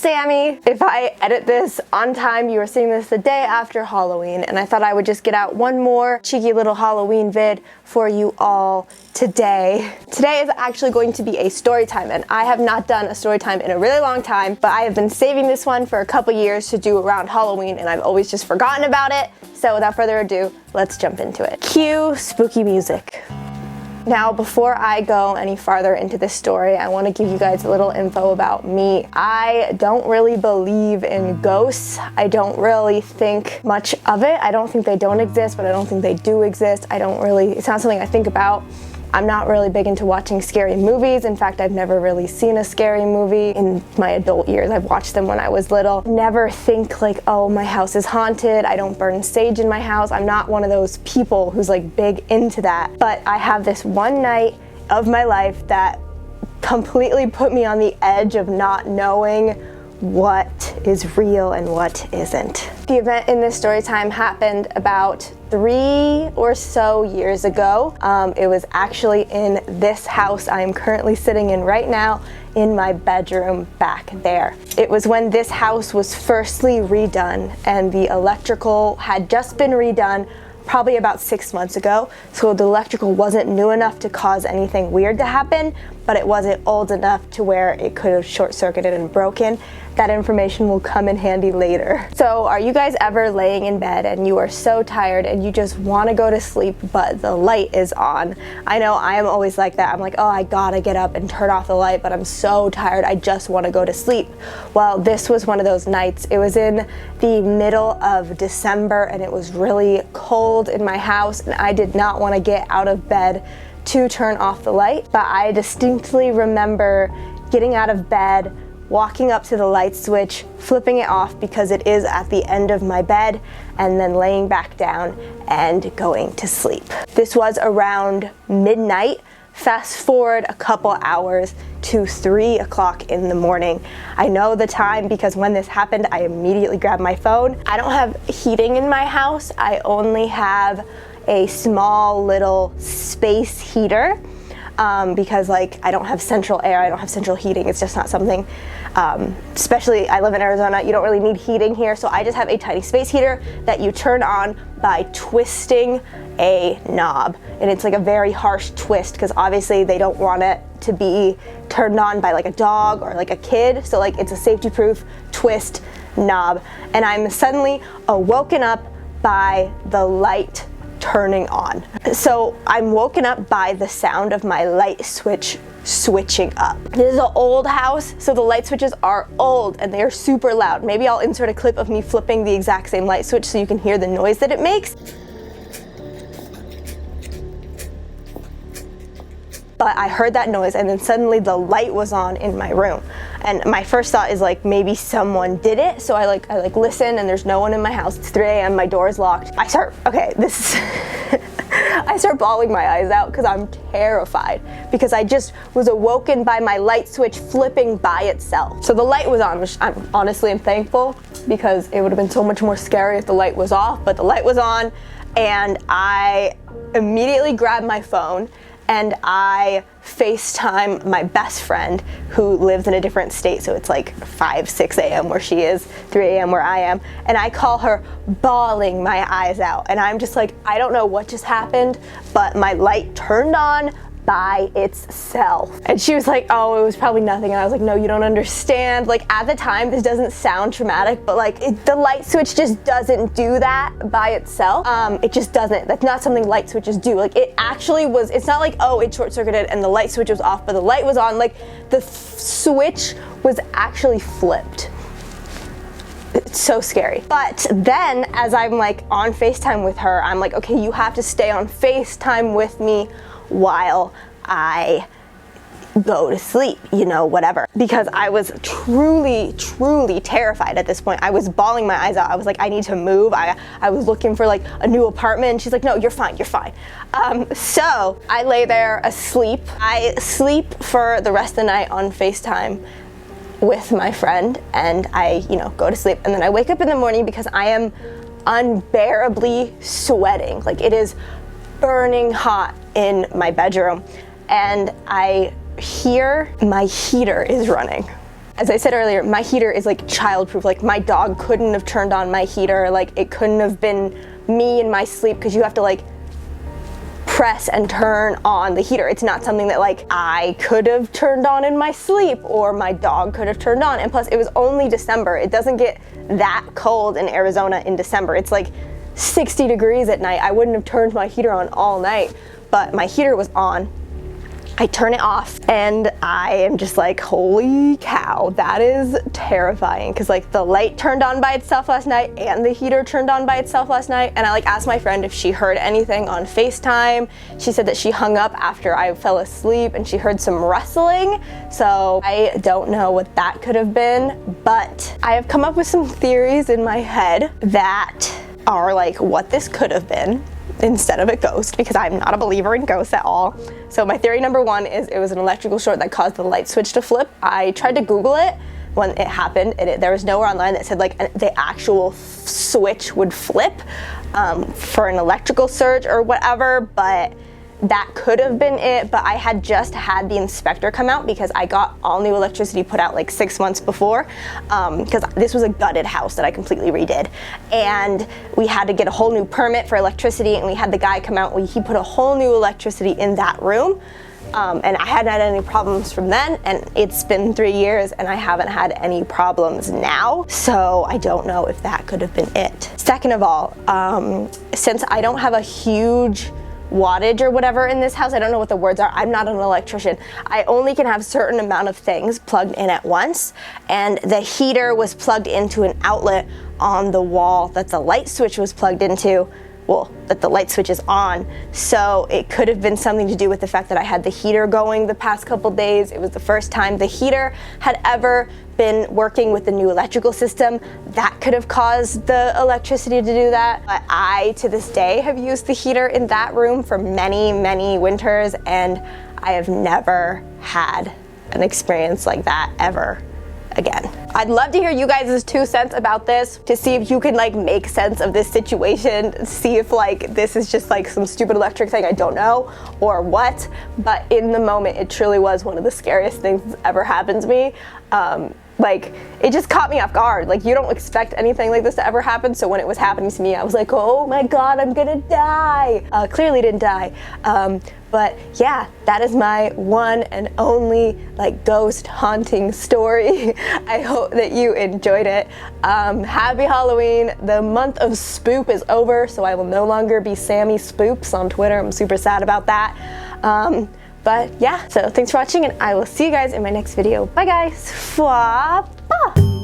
Sammy. If I edit this on time, you are seeing this the day after Halloween, and I thought I would just get out one more cheeky little Halloween vid for you all today. Today is actually going to be a story time, and I have not done a story time in a really long time, but I have been saving this one for a couple years to do around Halloween, and I've always just forgotten about it. So without further ado, let's jump into it. Cue spooky music. Now, before I go any farther into this story, I want to give you guys a little info about me. I don't really believe in ghosts. I don't really think much of it. I don't think they don't exist, but I don't think they do exist. It's not something I think about. I'm not really big into watching scary movies. In fact, I've never really seen a scary movie in my adult years. I've watched them when I was little. Never think like, oh, my house is haunted. I don't burn sage in my house. I'm not one of those people who's like big into that. But I have this one night of my life that completely put me on the edge of not knowing what is real and what isn't. The event in this story time happened about 3 or so years ago. It was actually in this house I am currently sitting in right now, in my bedroom back there. It was when this house was firstly redone, and the electrical had just been redone probably about 6 months ago. So the electrical wasn't new enough to cause anything weird to happen, but it wasn't old enough to where it could have short-circuited and broken. That information will come in handy later. So are you guys ever laying in bed and you are so tired and you just want to go to sleep, but the light is on? I know I am always like that. I'm like, oh, I gotta get up and turn off the light, but I'm so tired, I just want to go to sleep. Well, this was one of those nights. It was in the middle of December and it was really cold in my house, and I did not want to get out of bed to turn off the light, but I distinctly remember getting out of bed, walking up to the light switch, flipping it off because it is at the end of my bed, and then laying back down and going to sleep. This was around midnight. Fast forward a couple hours to 3 o'clock in the morning. I know the time because when this happened, I immediately grabbed my phone. I don't have heating in my house. I only have a small little space heater because like I don't have central air, I don't have central heating. It's just not something, especially I live in Arizona, you don't really need heating here. So I just have a tiny space heater that you turn on by twisting a knob. And it's like a very harsh twist because obviously they don't want it to be turned on by like a dog or like a kid. So like it's a safety proof twist knob. And I'm suddenly awoken up by the light turning on. So I'm woken up by the sound of my light switch switching up. This is an old house, so the light switches are old and they are super loud. Maybe I'll insert a clip of me flipping the exact same light switch so you can hear the noise that it makes. But I heard that noise and then suddenly the light was on in my room. And my first thought is like maybe someone did it. So I listen and there's no one in my house. It's 3 a.m. my door is locked. I start bawling my eyes out because I'm terrified because I just was awoken by my light switch flipping by itself. So the light was on, which I'm honestly thankful because it would have been so much more scary if the light was off, but the light was on and I immediately grabbed my phone and I FaceTime my best friend who lives in a different state, so it's like 5, 6 a.m. where she is, 3 a.m. where I am, and I call her bawling my eyes out, and I'm just like, I don't know what just happened, but my light turned on by itself. And she was like, oh, it was probably nothing. And I was like, no, you don't understand. Like at the time, this doesn't sound traumatic, but like the light switch just doesn't do that by itself. It just doesn't. That's not something light switches do. Like it actually was, it's not like, oh, it short circuited and the light switch was off, but the light was on. Like the switch was actually flipped. It's so scary. But then as I'm like on FaceTime with her, I'm like, okay, you have to stay on FaceTime with me while I go to sleep, you know, whatever. Because I was truly, truly terrified at this point. I was bawling my eyes out. I was like, I need to move. I was looking for like a new apartment. And she's like, no, you're fine, you're fine. So I lay there asleep. I sleep for the rest of the night on FaceTime with my friend and I, go to sleep. And then I wake up in the morning because I am unbearably sweating. Like it is burning hot in my bedroom and I hear my heater is running. As I said earlier, my heater is like childproof. Like my dog couldn't have turned on my heater. Like it couldn't have been me in my sleep, because you have to like press and turn on the heater. It's not something that like I could have turned on in my sleep or my dog could have turned on. And plus it was only December. It doesn't get that cold in Arizona in December. It's like 60 degrees at night. I wouldn't have turned my heater on all night, but my heater was on. I turn it off and I am just like, holy cow, that is terrifying. Cause like the light turned on by itself last night and the heater turned on by itself last night. And I like asked my friend if she heard anything on FaceTime. She said that she hung up after I fell asleep and she heard some rustling. So I don't know what that could have been, but I have come up with some theories in my head that are like what this could have been instead of a ghost, because I'm not a believer in ghosts at all. So my theory number one is it was an electrical short that caused the light switch to flip. I tried to Google it when it happened, and there was nowhere online that said like the actual switch would flip for an electrical surge or whatever, but that could have been it. But I had just had the inspector come out because I got all new electricity put out like 6 months before, because this was a gutted house that I completely redid, and we had to get a whole new permit for electricity, and we had the guy come out. He put a whole new electricity in that room, and I hadn't had any problems from then, and it's been 3 years and I haven't had any problems now. So I don't know if that could have been it. Second of all, since I don't have a huge wattage or whatever in this house, I don't know what the words are, I'm not an electrician, I only can have certain amount of things plugged in at once, and the heater was plugged into an outlet on the wall that the light switch was plugged into, well, that the light switch is on. So it could have been something to do with the fact that I had the heater going the past couple days. It was the first time the heater had ever been working with the new electrical system. That could have caused the electricity to do that. But I, to this day, have used the heater in that room for many, many winters, and I have never had an experience like that ever again. I'd love to hear you guys' 2 cents about this, to see if you can like make sense of this situation, see if like this is just like some stupid electric thing I don't know or what. But in the moment, it truly was one of the scariest things that's ever happened to me. Like it just caught me off guard. Like you don't expect anything like this to ever happen. So when it was happening to me, I was like, oh my God, I'm gonna die. Clearly didn't die. But yeah, that is my one and only like ghost haunting story. I hope that you enjoyed it. Happy Halloween. The month of spoop is over, so I will no longer be SammieSpeaks on Twitter. I'm super sad about that. But yeah, so thanks for watching, and I will see you guys in my next video. Bye guys. Fwa-ba.